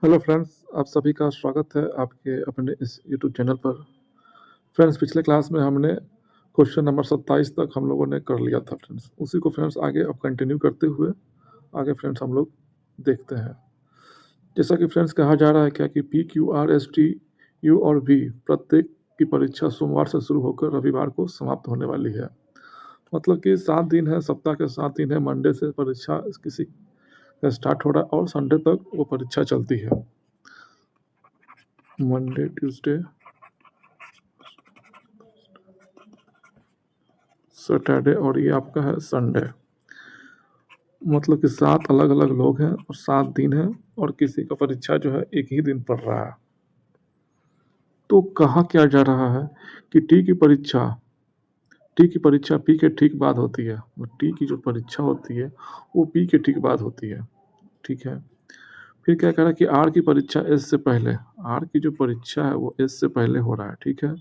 Hello friends, आप सभी का स्वागत है आपके अपने इस यूट्यूब चैनल पर। फ्रेंड्स, पिछले क्लास में हमने क्वेश्चन नंबर 27 तक हम लोगों ने कर लिया था फ्रेंड्स। उसी को फ्रेंड्स आगे अब कंटिन्यू करते हुए आगे फ्रेंड्स हम लोग देखते हैं। जैसा कि फ्रेंड्स कहा जा रहा है क्या कि P, Q, R, S, T, U और वी प्रत्येक की परीक्षा सोमवार से शुरू होकर रविवार को समाप्त होने वाली है। मतलब कि 7 दिन है, सप्ताह के 7 दिन है। मंडे से परीक्षा किसी का स्टार्ट हो रहा है और संडे तक वो परीक्षा चलती है। मंडे, ट्यूसडे, सैटरडे और ये आपका है संडे। मतलब कि 7 अलग-अलग लोग हैं और 7 दिन हैं और किसी का परीक्षा जो है एक ही दिन पड़ रहा है। तो कहा क्या जा रहा है कि टी की परीक्षा पी के ठीक बाद होती है। टी की जो परीक्षा होती है वो पी के ठीक बाद होती है। ठीक है। फिर क्या कह रहा है कि आर की परीक्षा एस से पहले, आर की जो परीक्षा है वो एस से पहले हो रहा है। ठीक है।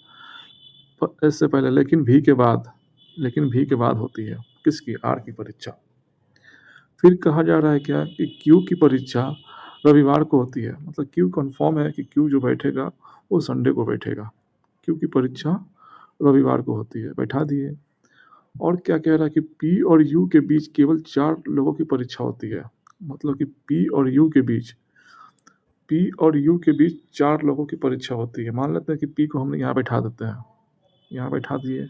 एस से पहले लेकिन भी के बाद होती है। किसकी? आर की परीक्षा। फिर कहा जा रहा है क्या कि क्यू की परीक्षा रविवार को होती है। मतलब क्यू कंफर्म है कि क्यू जो बैठेगा वो संडे को बैठेगा। क्यू की परीक्षा रविवार को होती है, बैठा दिए। और क्या कह रहा है कि पी और यू के बीच केवल 4 लोगों की परीक्षा होती है। मतलब कि पी और यू के बीच 4 लोगों की परीक्षा होती है। मान लेते हैं कि पी को हमने यहाँ बैठा देते हैं, यहाँ बैठा दिए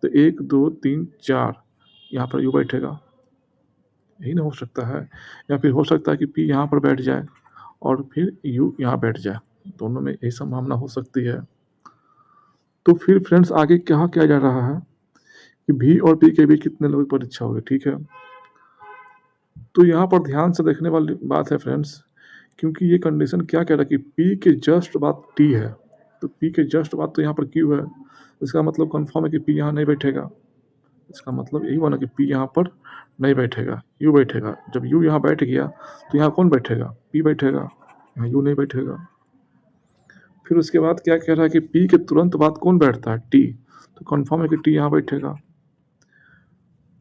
तो 1 2 3 4 यहाँ पर यू बैठेगा। यही ना हो सकता है। या फिर हो सकता है कि पी यहाँ पर बैठ जाए और फिर यू यहाँ बैठ जाए। दोनों में यही संभावना हो सकती है। तो फिर फ्रेंड्स आगे क्या किया जा रहा है कि भी और पी के बीच कितने लोगों की परीक्षा होगी। ठीक है। तो यहाँ पर ध्यान से देखने वाली बात है फ्रेंड्स, क्योंकि ये कंडीशन क्या कह रहा है कि पी के जस्ट बाद टी है। तो पी के जस्ट बाद तो यहाँ पर क्यू है। इसका मतलब कंफर्म है कि पी यहाँ नहीं बैठेगा। इसका मतलब यही हुआ ना कि पी यहाँ पर नहीं बैठेगा, यू बैठेगा। जब यू यहाँ बैठ गया तो यहाँ कौन बैठेगा? पी बैठेगा, यहाँ यू नहीं बैठेगा। फिर उसके बाद क्या कह रहा है कि पी के तुरंत बाद कौन बैठता है? टी। तो कंफर्म है कि टी यहाँ बैठेगा।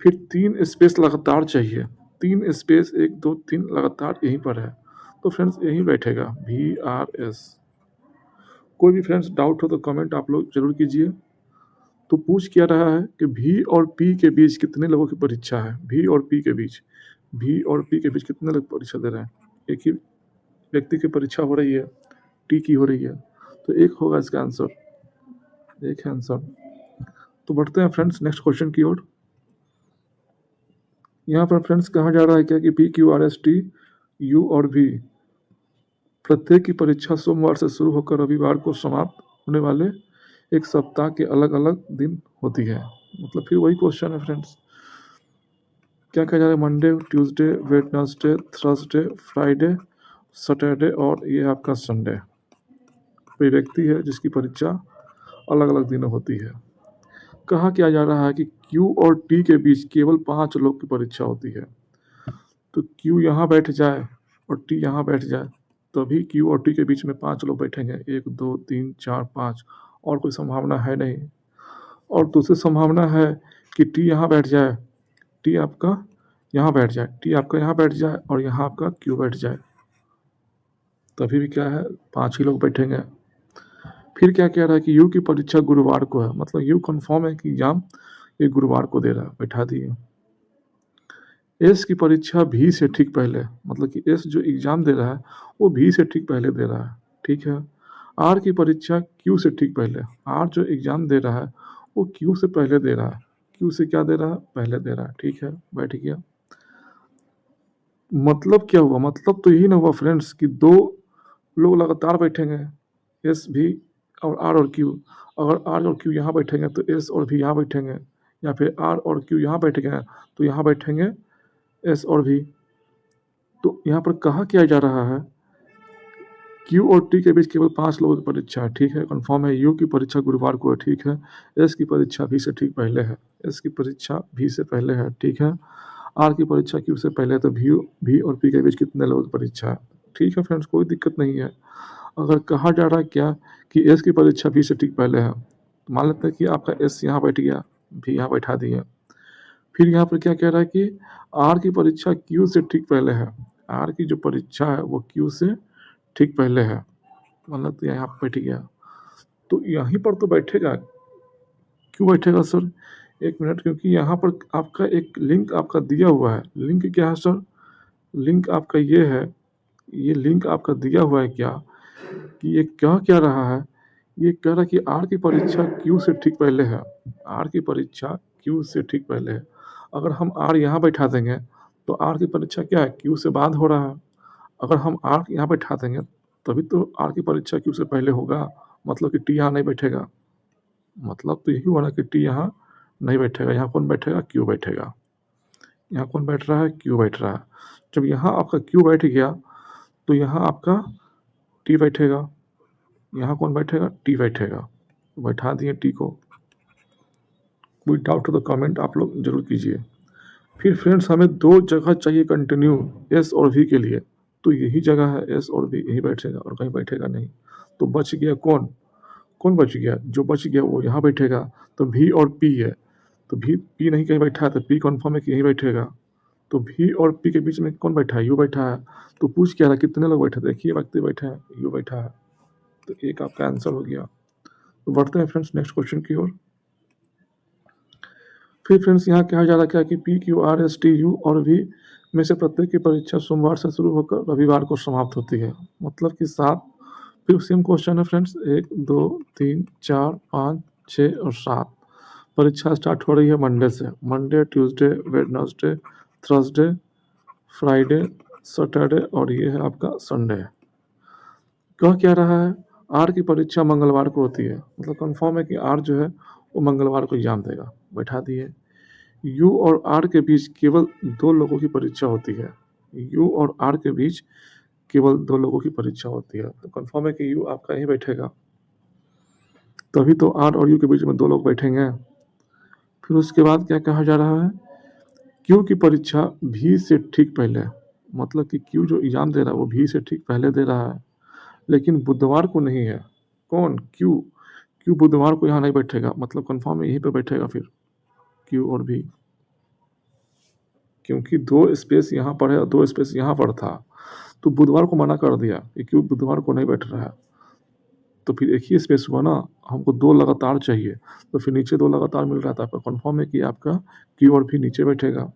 फिर 3 स्पेस लगातार चाहिए। 3 स्पेस 1 2 3 लगातार यहीं पर है। तो फ्रेंड्स यहीं बैठेगा वी आर एस। कोई भी फ्रेंड्स डाउट हो तो कमेंट आप लोग जरूर कीजिए। तो पूछ क्या रहा है कि भी और पी के बीच कितने लोगों की परीक्षा है? भी और पी के बीच कितने लोग परीक्षा दे रहे हैं? एक ही व्यक्ति की परीक्षा हो रही है, टी की हो रही है। तो एक होगा इसका आंसर, एक है आंसर। तो बढ़ते हैं फ्रेंड्स नेक्स्ट क्वेश्चन की ओर। यहाँ पर फ्रेंड्स कहा जा रहा है क्या कि P Q R S T U और वी प्रत्येक की परीक्षा सोमवार से शुरू होकर रविवार को समाप्त होने वाले एक सप्ताह के अलग अलग दिन होती है। मतलब फिर वही क्वेश्चन है फ्रेंड्स, क्या कहा जा रहा है? Monday, Tuesday, Wednesday, Thursday, Friday, Saturday और ये आपका संडे। कोई व्यक्ति है जिसकी परीक्षा अलग अलग दिनों होती है। कहा क्या जा रहा है कि क्यू और टी के बीच केवल 5 लोग की परीक्षा होती है। तो क्यू यहाँ बैठ जाए और टी यहाँ बैठ जाए तभी क्यू और टी के बीच में 5 लोग बैठेंगे। 1 2 3 4 5, और कोई संभावना है नहीं। और दूसरी संभावना है कि टी यहाँ बैठ जाए, टी आपका यहाँ बैठ जाए, टी आपका यहाँ बैठ जाए और यहाँ आपका क्यू बैठ जाए। तभी भी क्या है, 5 ही लोग बैठेंगे। फिर क्या कह रहा है कि यू की परीक्षा गुरुवार को है। मतलब यू कंफर्म है कि एग्जाम ये गुरुवार को दे रहा है, बैठा दिए। एस की परीक्षा भी से ठीक पहले, मतलब कि एस जो एग्जाम दे रहा है वो भी से ठीक पहले दे रहा है। ठीक है। आर की परीक्षा क्यू से ठीक पहले, आर जो एग्जाम दे रहा है वो क्यू से पहले दे रहा है। क्यू से क्या दे रहा है? पहले दे रहा है। ठीक है, बैठ गया। मतलब क्या हुआ? मतलब तो यही ना हुआ फ्रेंड्स कि 2 लोग लगातार बैठेंगे, एस भी और आर और क्यू। अगर आर और क्यू यहाँ बैठेंगे तो एस और भी यहाँ बैठेंगे, या फिर आर और क्यू यहाँ बैठेंगे तो यहाँ बैठेंगे एस और भी। तो यहाँ पर कहा क्या जा रहा है, क्यू और टी के बीच केवल 5 लोगों की परीक्षा है। ठीक है, कंफर्म है। यू की परीक्षा गुरुवार को है। ठीक है। एस की परीक्षा भी से ठीक पहले है, एस की परीक्षा भी से पहले है। ठीक है। आर की परीक्षा क्यू से पहले है। तो भी और पी के बीच कितने लोगों की परीक्षा है? ठीक है फ्रेंड्स, कोई दिक्कत नहीं है। अगर कहा जा रहा है क्या कि एस की परीक्षा भी से ठीक पहले है, तो मान लेते हैं कि आपका एस यहाँ बैठ गया, भी यहाँ बैठा दिए। फिर यहाँ पर क्या कह रहा है कि आर की परीक्षा क्यू से ठीक पहले है। आर की जो परीक्षा है वो क्यू से ठीक पहले है, मतलब तो यहाँ बैठ गया, तो यहीं पर तो बैठेगा। क्यों बैठेगा सर? एक मिनट, क्योंकि यहाँ पर आपका एक लिंक आपका दिया हुआ है। लिंक क्या है सर? लिंक आपका ये है, ये लिंक आपका दिया हुआ है क्या, कि ये कह क्या रहा है? ये कह रहा है कि आर की परीक्षा क्यू से ठीक पहले है। आर की परीक्षा क्यू से ठीक पहले है। अगर हम आर यहाँ बैठा देंगे तो आर की परीक्षा क्या है, क्यू से बाद हो रहा है। अगर हम आर यहाँ बैठा देंगे तभी तो आर की परीक्षा क्यू से पहले होगा, मतलब कि टी यहाँ नहीं बैठेगा। मतलब तो यही हुआ ना कि टी यहाँ नहीं बैठेगा। यहाँ कौन बैठेगा? क्यू बैठेगा। यहाँ कौन बैठ रहा है? क्यू बैठ रहा है। जब यहाँ आपका क्यू बैठ गया तो यहाँ आपका टी बैठेगा। यहाँ कौन बैठेगा? टी बैठेगा। तो बैठा दिए टी को। कोई डाउट हो तो कमेंट आप लोग जरूर कीजिए। फिर फ्रेंड्स हमें दो जगह चाहिए कंटिन्यू, एस और वी के लिए। तो यही जगह है, एस और वी यही बैठेगा और कहीं बैठेगा नहीं। तो बच गया कौन? कौन बच गया? जो बच गया वो यहाँ बैठेगा। तो वी और पी है, तो भी पी नहीं कहीं बैठा है, तो पी कन्फर्म है कि यहीं बैठेगा। तो वी और पी के बीच में कौन बैठा है? यू बैठा है। तो पूछ क्या रहा, कितने लोग बैठे? देखिए व्यक्ति बैठे हैं, यू बैठा है। तो एक आपका आंसर हो गया। तो बढ़ते हैं फ्रेंड्स नेक्स्ट क्वेश्चन की ओर। फिर फ्रेंड्स यहाँ कहा जा रहा है कि P Q R S T U और वी में से प्रत्येक की परीक्षा सोमवार से शुरू होकर रविवार को समाप्त होती है। मतलब कि 7। फिर सेम क्वेश्चन है फ्रेंड्स, 1 2 3 4 5 6 और 7। परीक्षा स्टार्ट हो रही है मंडे से। Monday, Tuesday, Wednesday, Thursday, Friday, Saturday और ये है आपका संडे। कह क्या रहा है? आर की परीक्षा मंगलवार को होती है। मतलब कंफर्म है कि आर जो है वो मंगलवार को एग्जाम देगा। बैठा दिए। यू और आर के बीच केवल 2 लोगों की परीक्षा होती है। यू और आर के बीच केवल 2 लोगों की परीक्षा होती है। तो कंफर्म है कि यू आपका यहीं बैठेगा। तभी तो आर और यू के बीच में 2 लोग बैठेंगे। फिर उसके बाद क्या कहा जा रहा है? क्यू की परीक्षा भी से ठीक पहले। मतलब कि क्यू जो एग्जाम दे रहा है वो भी से ठीक पहले दे रहा है, लेकिन बुधवार को नहीं है। कौन? क्यू। क्यू बुधवार को यहाँ नहीं बैठेगा। मतलब कंफर्म है यहीं पे बैठेगा फिर क्यू और भी, क्योंकि 2 स्पेस यहाँ पर है और 2 स्पेस यहाँ पर था। तो बुधवार को मना कर दिया कि क्यू बुधवार को नहीं बैठ रहा है। तो फिर एक ही स्पेस हुआ ना, हमको 2 लगातार चाहिए। तो फिर नीचे 2 लगातार मिल रहा था। आपका कंफर्म है कि आपका क्यू और भी नीचे बैठेगा।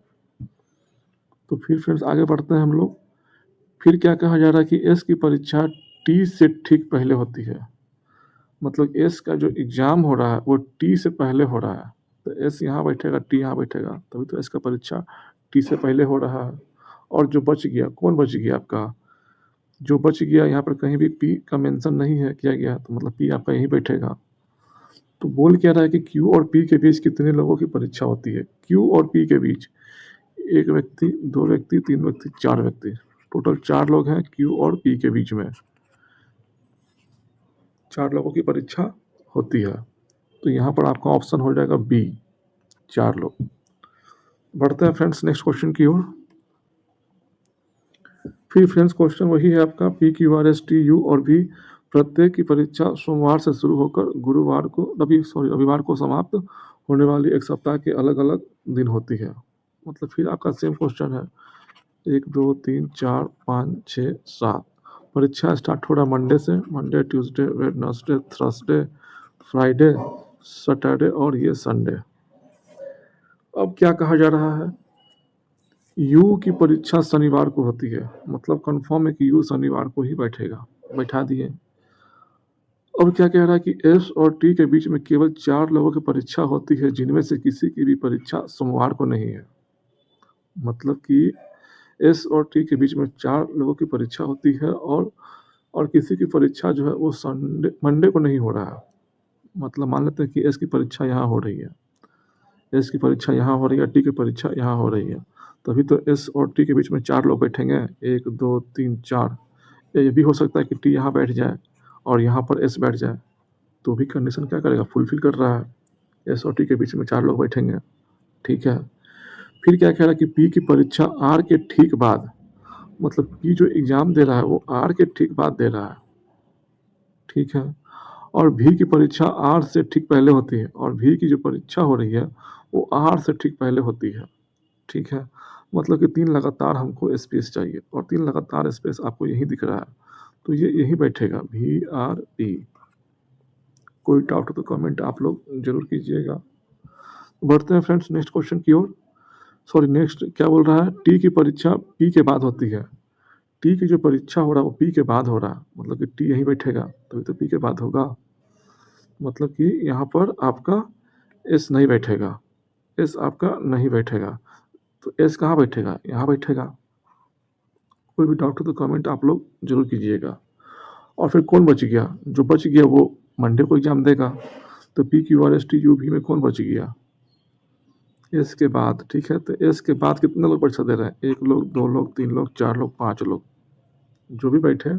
तो फिर फ्रेंड्स आगे बढ़ते हैं हम लोग। फिर क्या कहा जा रहा है कि एस की परीक्षा टी से ठीक पहले होती है। मतलब एस का जो एग्जाम हो रहा है वो टी से पहले हो रहा है। तो एस यहाँ बैठेगा, टी यहाँ बैठेगा, तभी तो एस का परीक्षा टी से पहले हो रहा है। और जो बच गया, कौन बच गया आपका? जो बच गया यहाँ पर कहीं भी पी का मेंशन नहीं है किया गया, तो मतलब पी आपका यहीं बैठेगा। तो बोल क्या रहा है कि क्यू और पी के बीच कितने लोगों की परीक्षा होती है? क्यू और पी के बीच 1 व्यक्ति, 2 व्यक्ति, 3 व्यक्ति, 4 व्यक्ति। टोटल 4 लोग हैं क्यू और पी के बीच में। 4 लोगों की परीक्षा होती है। तो यहाँ पर आपका ऑप्शन हो जाएगा बी, 4 लोग। बढ़ते हैं फ्रेंड्स नेक्स्ट क्वेश्चन की ओर। फिर फ्रेंड्स क्वेश्चन वही है आपका, P Q R S T U और वी प्रत्येक की परीक्षा सोमवार से शुरू होकर रविवार को समाप्त होने वाली एक सप्ताह के अलग अलग दिन होती है। मतलब फिर आपका सेम क्वेश्चन है, 1 2 3 4 5 6 7। परीक्षा स्टार्ट हो रहा है मंडे से। Monday, Tuesday, Wednesday, Thursday, Friday, Saturday और ये संडे। अब क्या कहा जा रहा है? यू की परीक्षा शनिवार को होती है। मतलब कंफर्म है कि यू शनिवार को ही बैठेगा। बैठा दिए। अब क्या कह रहा है कि एस और टी के बीच में केवल 4 लोगों की परीक्षा होती है, जिनमें से किसी की भी परीक्षा सोमवार को नहीं है। मतलब कि एस और टी के बीच में 4 लोगों की परीक्षा होती है और किसी की परीक्षा जो है वो मंडे को नहीं हो रहा है। मतलब मान लेते हैं कि एस की परीक्षा यहाँ हो रही है, एस की परीक्षा यहाँ हो रही है, टी की परीक्षा यहाँ हो रही है। तभी तो एस और टी के बीच में 4 लोग बैठेंगे, 1 2 3 4। ये भी हो सकता है कि टी यहाँ बैठ जाए और यहाँ पर एस बैठ जाए, तो भी कंडीशन क्या करेगा? फुलफिल कर रहा है। एस और टी के बीच में 4 लोग बैठेंगे। ठीक है। फिर क्या कह रहा है कि पी की परीक्षा आर के ठीक बाद। मतलब पी जो एग्जाम दे रहा है वो आर के ठीक बाद दे रहा है। ठीक है। और भी की परीक्षा आर से ठीक पहले होती है, और भी की जो परीक्षा हो रही है वो आर से ठीक पहले होती है। ठीक है। मतलब कि 3 लगातार हमको स्पेस चाहिए और 3 लगातार स्पेस आपको यही दिख रहा है। तो ये यही बैठेगा VRE। कोई डाउट हो तो कमेंट आप लोग जरूर कीजिएगा। बढ़ते हैं फ्रेंड्स नेक्स्ट क्वेश्चन की ओर। सॉरी, नेक्स्ट क्या बोल रहा है, टी की परीक्षा पी के बाद होती है। टी की जो परीक्षा हो रहा है वो पी के बाद हो रहा है, मतलब कि टी यहीं बैठेगा तभी तो पी के बाद होगा। मतलब कि यहाँ पर आपका एस नहीं बैठेगा, एस आपका नहीं बैठेगा। तो एस कहाँ बैठेगा, यहाँ बैठेगा। कोई भी डाउट हो तो कमेंट आप लोग जरूर कीजिएगा। और फिर कौन बच गया, जो बच गया वो मंडे को एग्जाम देगा। तो PQRSTUV में कौन बच गया, एस के बाद। ठीक है, तो एस के बाद कितने लोग परीक्षा दे रहे हैं, 1 लोग, 2 लोग, 3 लोग, 4 लोग, 5 लोग, जो भी बैठे।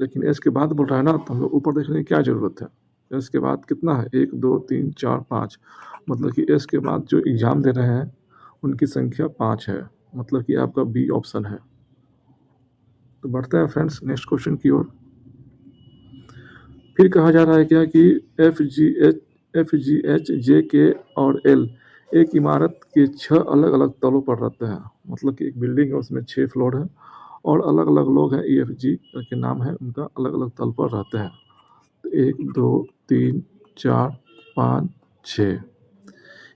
लेकिन एस के बाद बोल रहा है ना, तो हम लोग ऊपर देखने की क्या ज़रूरत है। एस के बाद कितना है, 1 2 3 4 5, मतलब कि एस के बाद जो एग्ज़ाम दे रहे हैं उनकी संख्या 5 है, मतलब कि आपका बी ऑप्शन है। तो बढ़ते हैं फ्रेंड्स नेक्स्ट क्वेश्चन की ओर। फिर कहा जा रहा है क्या कि FGH, JK और L एक इमारत के 6 अलग अलग तलों पर रहते हैं। मतलब कि एक बिल्डिंग है, उसमें 6 फ्लोर है और अलग अलग लोग हैं, EFG के नाम है उनका, अलग अलग तल पर रहते हैं। तो 1 2 3 4 5 6।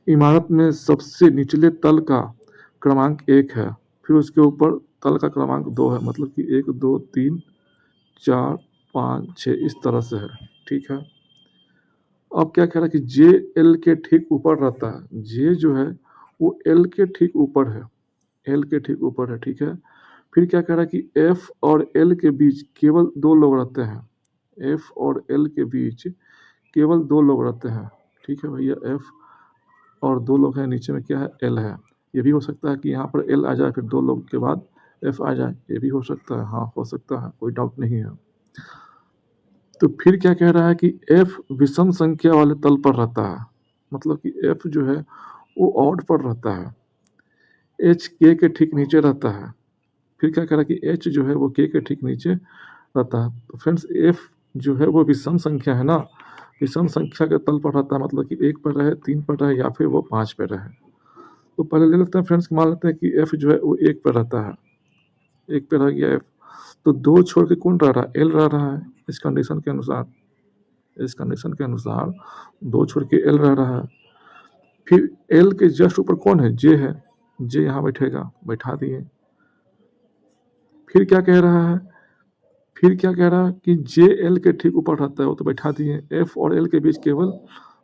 इमारत में सबसे निचले तल का क्रमांक 1 है, फिर उसके ऊपर तल का क्रमांक 2 है, मतलब कि 1 2 3 4 5 6 इस तरह से है। ठीक है, अब क्या कह रहा है कि जे एल के ठीक ऊपर रहता है। जे जो है वो एल के ठीक ऊपर है, एल के ठीक ऊपर है। ठीक है, फिर क्या कह रहा है कि एफ और एल के बीच केवल 2 लोग रहते हैं। एफ और एल के बीच केवल 2 लोग रहते हैं। ठीक है भैया, एफ और 2 लोग हैं, नीचे में क्या है, एल है। ये भी हो सकता है कि यहाँ पर एल आ जाए फिर 2 लोग के बाद एफ आ जाए, ये भी हो सकता है। हाँ, हो सकता है, कोई डाउट नहीं है। तो फिर क्या कह रहा है कि एफ विषम संख्या वाले तल पर रहता है, मतलब कि एफ जो है वो ऑड पर रहता है। एच के ठीक नीचे रहता है। फिर क्या कह रहा है कि एच जो है वो के ठीक नीचे रहता है। तो फ्रेंड्स एफ जो है वो विषम संख्या है ना, विषम संख्या के तल पर रहता है, मतलब कि 1 पर रहे, 3 पर रहे या फिर वो 5 पर रहे। तो पहले ले लेते हैं फ्रेंड्स, मान लेते हैं कि एफ जो है वो 1 पर रहता है, 1 पे रह गया एफ। तो 2 छोड़ के कौन रह रहा है, एल रह रहा है। इस कंडीशन के अनुसार, इस कंडीशन के अनुसार 2 छोड़ के एल रह रहा है। फिर एल के जस्ट ऊपर कौन है, जे है, जे यहाँ बैठेगा, बैठा दिए। फिर क्या कह रहा है, फिर क्या कह रहा है कि जे एल के ठीक ऊपर रहता है, वो तो बैठा दिए। एफ और एल के बीच केवल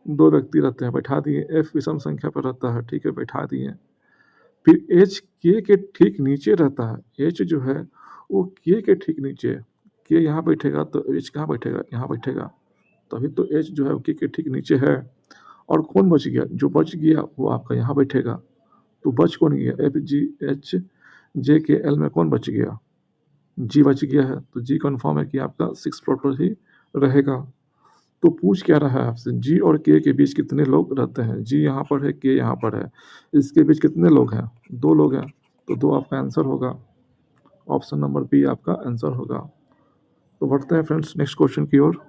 2 व्यक्ति रहते हैं, बैठा दिए। एफ विषम संख्या पर रहता है, ठीक है, बैठा दिए। फिर एच के ठीक नीचे रहता है। एच जो है वो के ठीक नीचे, के यहाँ बैठेगा तो एच कहाँ बैठेगा, यहाँ बैठेगा, तभी तो एच जो है वो के ठीक नीचे है। और कौन बच गया, जो बच गया वो आपका यहाँ बैठेगा। तो बच कौन गया, FGH JK L में कौन बच गया, जी बच गया है। तो जी कन्फर्म है कि आपका 6 फ्लोर पर ही रहेगा। तो पूछ क्या रहा है आपसे, जी और के बीच कितने लोग रहते हैं। जी यहाँ पर है, के यहाँ पर है, इसके बीच कितने लोग हैं, 2 लोग हैं। तो 2 आपका आंसर होगा, ऑप्शन नंबर बी आपका आंसर होगा। तो बढ़ते हैं फ्रेंड्स नेक्स्ट क्वेश्चन की ओर।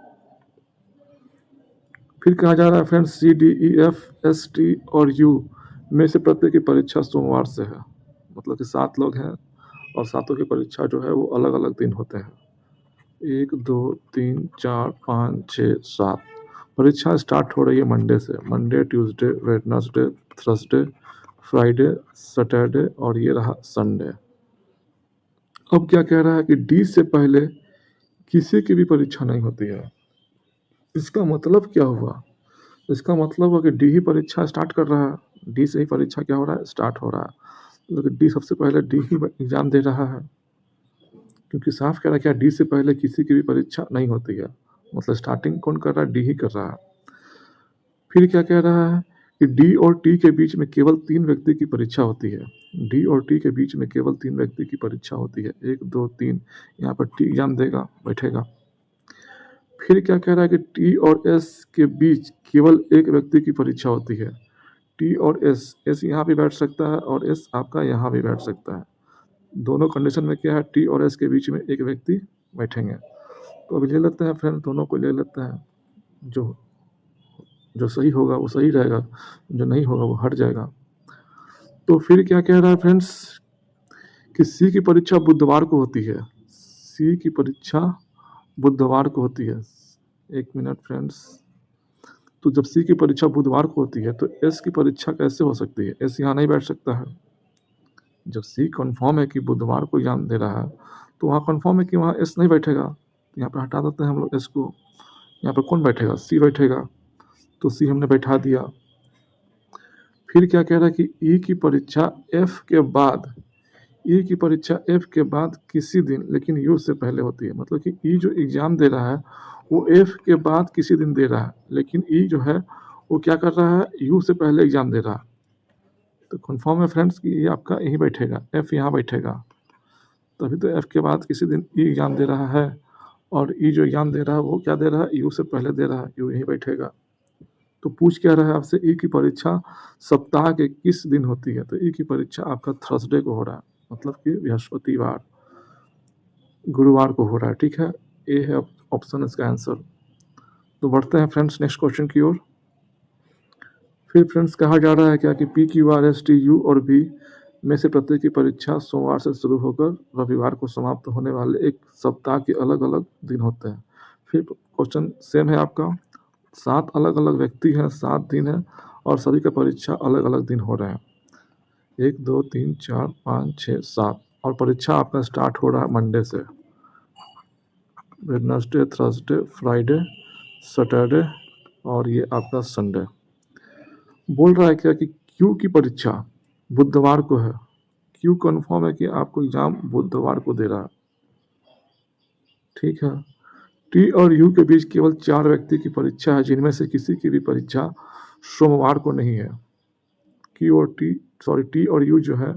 फिर कहा जा रहा है फ्रेंड्स CDEFST और यू में से प्रत्येक की परीक्षा सोमवार से है। मतलब कि 7 लोग हैं और सातों की परीक्षा जो है वो अलग अलग दिन होते हैं। 1 2 3 4 5 6 7 परीक्षा स्टार्ट हो रही है मंडे से। Monday, Tuesday, Wednesday, Thursday, Friday, Saturday और ये रहा संडे। अब क्या कह रहा है कि डी से पहले किसी की भी परीक्षा नहीं होती है। इसका मतलब क्या हुआ, इसका मतलब हुआ कि डी ही परीक्षा स्टार्ट कर रहा है। डी से ही परीक्षा क्या हो रहा है, स्टार्ट हो रहा है। लेकिन डी सबसे पहले डी ही एग्जाम दे रहा है, क्योंकि साफ कह रहा है क्या, डी से पहले किसी की भी परीक्षा नहीं होती है। मतलब स्टार्टिंग कौन कर रहा है, डी ही कर रहा है। फिर क्या कह रहा है कि डी और टी के बीच में केवल 3 व्यक्ति की परीक्षा होती है। डी और टी के बीच में केवल 3 व्यक्ति की परीक्षा होती है, 1 2 3। यहाँ पर टी एग्जाम देगा, बैठेगा। फिर क्या कह रहा है कि टी और एस के बीच केवल 1 व्यक्ति की परीक्षा होती है। टी और एस, एस यहाँ भी बैठ सकता है और एस आपका यहाँ भी बैठ सकता है। दोनों कंडीशन में क्या है, टी और एस के बीच में 1 व्यक्ति बैठेंगे। तो अभी ले लेते हैं फ्रेंड, दोनों को ले लेते हैं। जो जो सही होगा वो सही रहेगा, जो नहीं होगा वो हट जाएगा। तो फिर क्या कह रहा है फ्रेंड्स कि सी की परीक्षा बुधवार को होती है। सी की परीक्षा बुधवार को होती है। 1 मिनट फ्रेंड्स। तो जब सी की परीक्षा बुधवार को होती है तो एस की परीक्षा कैसे हो सकती है? एस यहाँ नहीं बैठ सकता है। जब सी कन्फर्म है कि बुधवार को एग्ज़ाम दे रहा है तो वहाँ कन्फर्म है कि वहाँ एस नहीं बैठेगा। यहाँ पर हटा देते हैं हम लोग एस को। यहाँ पर कौन बैठेगा? सी बैठेगा। तो सी हमने बैठा दिया। फिर क्या कह रहा है कि ई की परीक्षा एफ के बाद, ई की परीक्षा एफ के बाद किसी दिन लेकिन यू से पहले होती है। मतलब कि ई जो एग्ज़ाम दे रहा है वो एफ के बाद किसी दिन दे रहा है, लेकिन ई जो है वो क्या कर रहा है? यू से पहले एग्ज़ाम दे रहा है। तो कन्फर्म है फ्रेंड्स कि ये आपका यहीं बैठेगा, एफ यहाँ बैठेगा। तभी तो एफ के बाद किसी दिन ई एग्ज़ाम दे रहा है, और ई जो एग्ज़ाम दे रहा है वो क्या दे रहा है? यू से पहले दे रहा है, यू यहीं बैठेगा। तो पूछ क्या रहा है आपसे? ई की परीक्षा सप्ताह के किस दिन होती है? तो ई की परीक्षा आपका थर्सडे को हो रहा है, मतलब कि बृहस्पतिवार, गुरुवार को हो रहा है। ठीक है, ए है ऑप्शन इसका आंसर। तो बढ़ते हैं फ्रेंड्स नेक्स्ट क्वेश्चन की ओर। फिर फ्रेंड्स कहा जा रहा है क्या कि P, Q, R, S, T, U और बी में से प्रत्येक की परीक्षा सोमवार से शुरू होकर रविवार को समाप्त होने वाले एक सप्ताह के अलग अलग दिन होते हैं। फिर क्वेश्चन सेम है आपका। 7 अलग अलग व्यक्ति हैं, 7 दिन है और सभी का परीक्षा अलग अलग दिन हो रहे हैं। 1 2 3 4 5 6 7 और परीक्षा आपका स्टार्ट हो रहा है मंडे से। वेडनेसडे, थर्सडे, फ्राइडे, सैटरडे और ये आपका संडे। बोल रहा है क्या कि क्यू की परीक्षा बुधवार को है। क्यू कन्फर्म है कि आपको एग्ज़ाम बुधवार को दे रहा है। ठीक है। टी और यू के बीच केवल 4 व्यक्ति की परीक्षा है, जिनमें से किसी की भी परीक्षा सोमवार को नहीं है। टी और यू जो है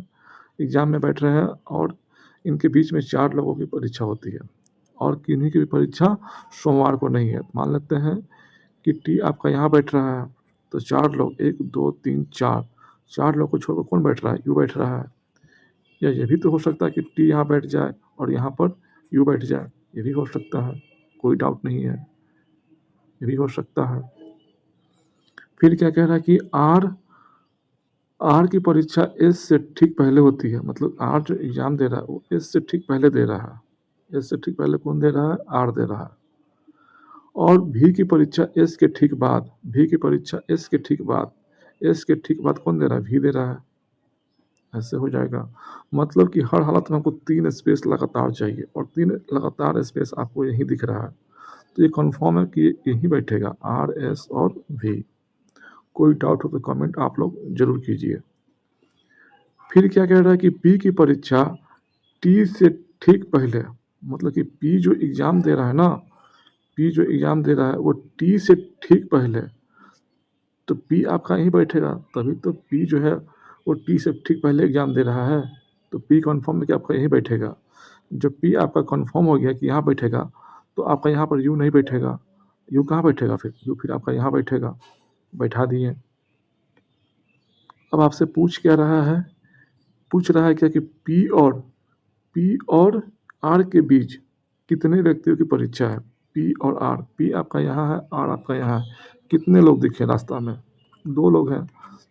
एग्ज़ाम में बैठ रहे हैं और इनके बीच में 4 लोगों की परीक्षा होती है और किन्हीं की भी परीक्षा सोमवार को नहीं है। मान लेते हैं कि टी आपका यहाँ बैठ रहा है, तो 4 लोग 1 2 3 4 लोग को छोड़कर कौन बैठ रहा है? यू बैठ रहा है। या ये भी तो हो सकता है कि टी यहाँ बैठ जाए और यहाँ पर यू बैठ जाए, ये भी हो सकता है, कोई डाउट नहीं है, ये भी हो सकता है। फिर क्या कह रहा है कि आर की परीक्षा एस से ठीक पहले होती है। मतलब आर जो एग्ज़ाम दे रहा है वो एस से ठीक पहले दे रहा है। एस से ठीक पहले कौन दे रहा है? आर दे रहा है। और भी की परीक्षा एस के ठीक बाद, भी की परीक्षा एस के ठीक बाद, एस के ठीक बाद कौन दे रहा है? भी दे रहा है। ऐसे हो जाएगा। मतलब कि हर हालत में हमको 3 स्पेस लगातार चाहिए और 3 लगातार स्पेस आपको यहीं दिख रहा है। तो ये कन्फर्म है कि यहीं बैठेगा आर, एस और भी। कोई डाउट हो तो कमेंट आप लोग ज़रूर कीजिए। फिर क्या कह रहा है कि पी की परीक्षा टी से ठीक पहले, मतलब कि पी जो एग्ज़ाम दे रहा है ना, पी जो एग्ज़ाम दे रहा है वो टी से ठीक पहले, तो पी आपका यहीं बैठेगा। तभी तो पी जो है वो टी से ठीक पहले एग्ज़ाम दे रहा है, तो पी कन्फर्म है कि आपका यहीं बैठेगा। जब पी आपका कन्फर्म हो गया कि यहाँ बैठेगा, तो आपका यहाँ पर यू नहीं बैठेगा। यू कहाँ बैठेगा फिर? यू फिर आपका यहाँ बैठेगा। बैठा दिए। अब आपसे पूछ क्या रहा है? पूछ रहा है क्या कि पी और आर के बीच कितने व्यक्तियों की परीक्षा है? पी और आर, पी आपका यहाँ है, आर आपका यहाँ है। कितने लोग दिखे रास्ता में? 2 लोग हैं।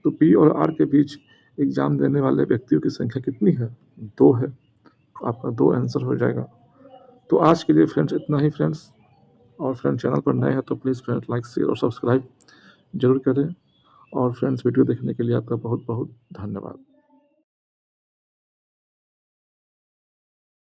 तो पी और आर के बीच एग्ज़ाम देने वाले व्यक्तियों की संख्या कितनी है? 2 है। आपका 2 आंसर हो जाएगा। तो आज के लिए फ्रेंड्स इतना ही फ्रेंड्स। और फ्रेंड्स चैनल पर नए हैं तो प्लीज़ फ्रेंड्स लाइक, शेयर और सब्सक्राइब ज़रूर करें। और फ्रेंड्स वीडियो देखने के लिए आपका बहुत बहुत धन्यवाद।